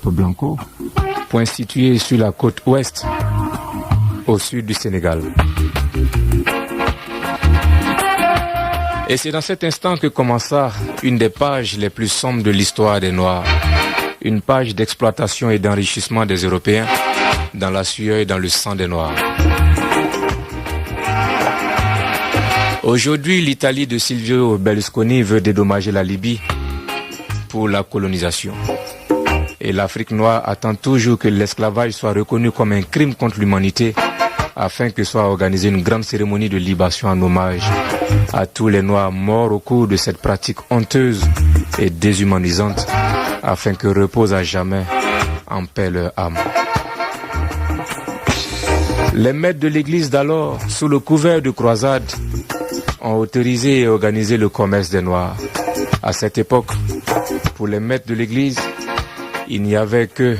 Cap Blanco, point situé sur la côte ouest, au sud du Sénégal. Et c'est dans cet instant que commença une des pages les plus sombres de l'histoire des Noirs. Une page d'exploitation et d'enrichissement des Européens dans la sueur et dans le sang des Noirs. Aujourd'hui, l'Italie de Silvio Berlusconi veut dédommager la Libye pour la colonisation. Et l'Afrique noire attend toujours que l'esclavage soit reconnu comme un crime contre l'humanité afin que soit organisée une grande cérémonie de libation en hommage à tous les Noirs morts au cours de cette pratique honteuse et déshumanisante afin que repose à jamais en paix leur âme. Les maîtres de l'église d'alors, sous le couvert de croisade, ont autorisé et organisé le commerce des Noirs. À cette époque, pour les maîtres de l'église, il n'y avait que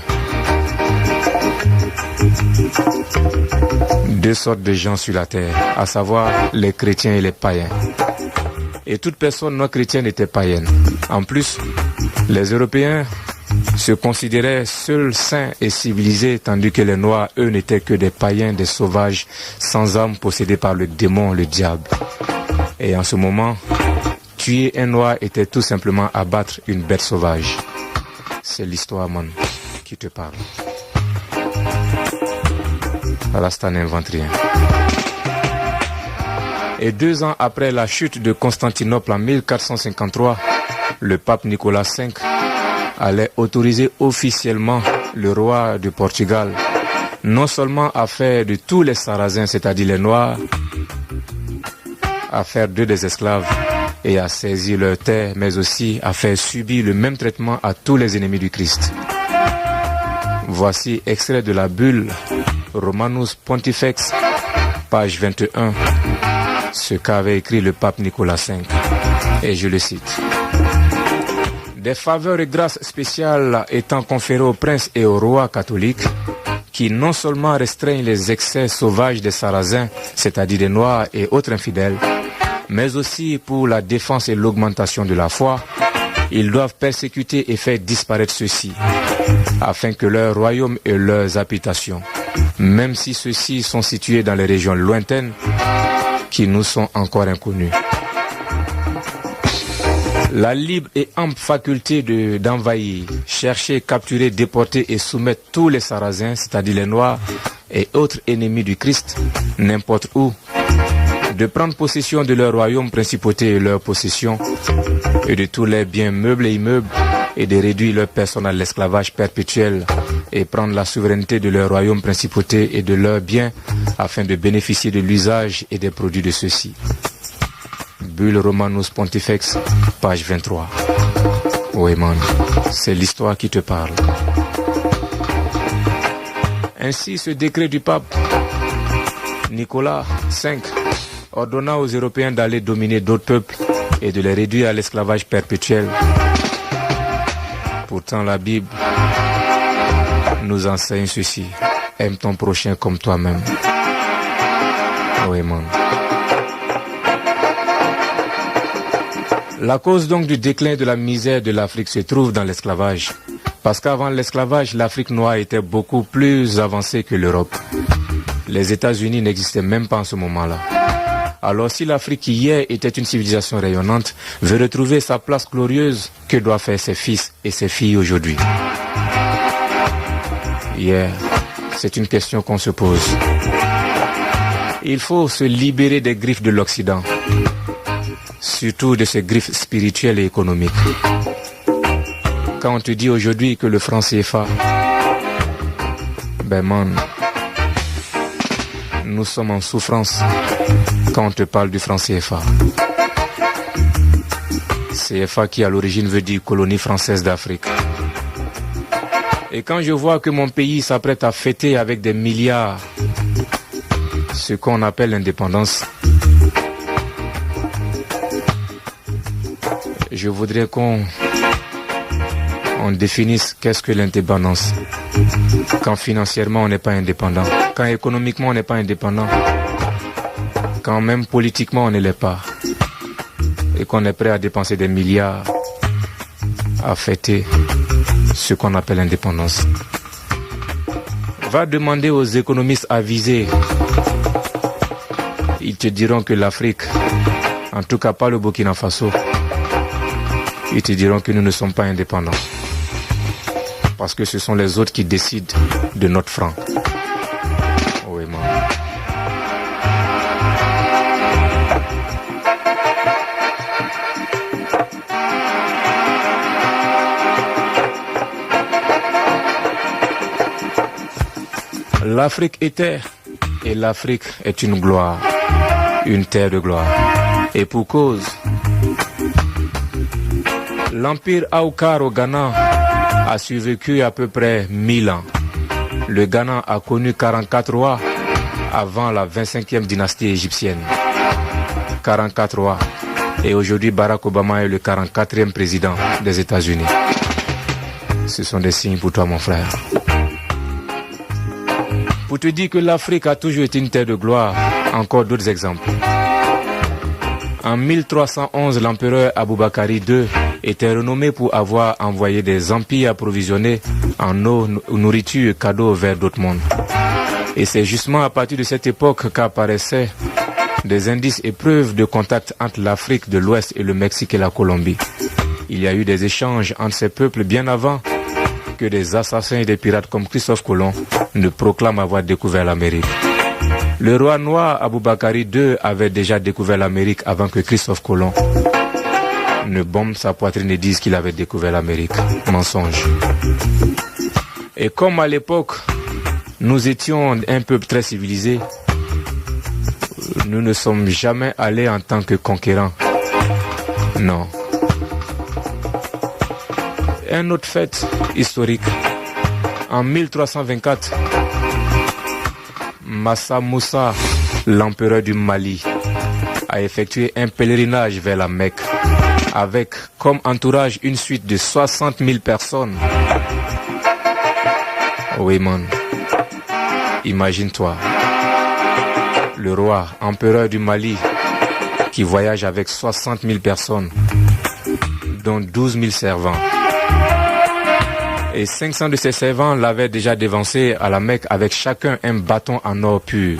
deux sortes de gens sur la terre, à savoir les chrétiens et les païens. Et toute personne non chrétienne était païenne. En plus, les Européens se considéraient seuls saints et civilisés, tandis que les Noirs, eux, n'étaient que des païens, des sauvages, sans âme, possédés par le démon, le diable. Et en ce moment, tuer un Noir était tout simplement abattre une bête sauvage. C'est l'histoire, man, qui te parle. Rasta n'invente rien. Et 2 ans après la chute de Constantinople en 1453, le pape Nicolas V allait autoriser officiellement le roi du Portugal non seulement à faire de tous les Sarrasins, c'est-à-dire les Noirs, à faire d'eux des esclaves et à saisir leurs terres, mais aussi à faire subir le même traitement à tous les ennemis du Christ. Voici extrait de la bulle Romanus Pontifex, page 21, ce qu'avait écrit le pape Nicolas V. Et je le cite. Des faveurs et grâces spéciales étant conférées aux princes et aux rois catholiques, qui non seulement restreignent les excès sauvages des Sarrasins, c'est-à-dire des Noirs et autres infidèles, mais aussi pour la défense et l'augmentation de la foi, ils doivent persécuter et faire disparaître ceux-ci, afin que leur royaume et leurs habitations, même si ceux-ci sont situés dans les régions lointaines, qui nous sont encore inconnues. La libre et ample faculté d'envahir, chercher, capturer, déporter et soumettre tous les Sarrasins, c'est-à-dire les Noirs et autres ennemis du Christ, n'importe où, de prendre possession de leur royaume, principauté et leurs possessions, et de tous les biens meubles et immeubles, et de réduire leur personne à l'esclavage perpétuel, et prendre la souveraineté de leur royaume, principauté et de leurs biens, afin de bénéficier de l'usage et des produits de ceux-ci. Bulle Romanus Pontifex, page 23. Oui, man, c'est l'histoire qui te parle. Ainsi, ce décret du pape Nicolas V ordonna aux Européens d'aller dominer d'autres peuples et de les réduire à l'esclavage perpétuel. Pourtant, la Bible nous enseigne ceci. Aime ton prochain comme toi-même. Oui, man. La cause donc du déclin de la misère de l'Afrique se trouve dans l'esclavage. Parce qu'avant l'esclavage, l'Afrique noire était beaucoup plus avancée que l'Europe. Les États-Unis n'existaient même pas en ce moment-là. Alors si l'Afrique qui hier était une civilisation rayonnante veut retrouver sa place glorieuse, que doivent faire ses fils et ses filles aujourd'hui? Hier, c'est une question qu'on se pose. Il faut se libérer des griffes de l'Occident. Surtout de ces griffes spirituelles et économiques. Quand on te dit aujourd'hui que le franc CFA, ben man, nous sommes en souffrance quand on te parle du franc CFA. CFA qui à l'origine veut dire colonie française d'Afrique. Et quand je vois que mon pays s'apprête à fêter avec des milliards ce qu'on appelle l'indépendance, je voudrais qu'on définisse qu'est-ce que l'indépendance. Quand financièrement on n'est pas indépendant, quand économiquement on n'est pas indépendant, quand même politiquement on ne l'est pas, et qu'on est prêt à dépenser des milliards à fêter ce qu'on appelle l'indépendance. Va demander aux économistes avisés. Ils te diront que l'Afrique, en tout cas pas le Burkina Faso, ils te diront que nous ne sommes pas indépendants. Parce que ce sont les autres qui décident de notre franc. Oui, man. L'Afrique est terre et l'Afrique est une gloire, une terre de gloire. Et pour cause, l'empire Aoukar au Ghana a survécu à peu près 1000 ans. Le Ghana a connu 44 rois avant la 25e dynastie égyptienne. 44 rois. Et aujourd'hui, Barack Obama est le 44e président des États-Unis. Ce sont des signes pour toi, mon frère. Pour te dire que l'Afrique a toujours été une terre de gloire, encore d'autres exemples. En 1311, l'empereur Aboubakari II était renommé pour avoir envoyé des empires approvisionnés en eau, nourriture et cadeaux vers d'autres mondes. Et c'est justement à partir de cette époque qu'apparaissaient des indices et preuves de contact entre l'Afrique de l'Ouest et le Mexique et la Colombie. Il y a eu des échanges entre ces peuples bien avant que des assassins et des pirates comme Christophe Colomb ne proclament avoir découvert l'Amérique. Le roi noir Aboubakari II avait déjà découvert l'Amérique avant que Christophe Colomb ne bombe sa poitrine et dise qu'il avait découvert l'Amérique. Mensonge. Et comme à l'époque, nous étions un peuple très civilisé, nous ne sommes jamais allés en tant que conquérants. Non. Un autre fait historique. En 1324, Massa Moussa, l'empereur du Mali, a effectué un pèlerinage vers la Mecque avec comme entourage une suite de 60 000 personnes. Oui, man. Imagine-toi. Le roi, empereur du Mali, qui voyage avec 60 000 personnes, dont 12 000 servants. Et 500 de ces servants l'avaient déjà dévancé à la Mecque avec chacun un bâton en or pur.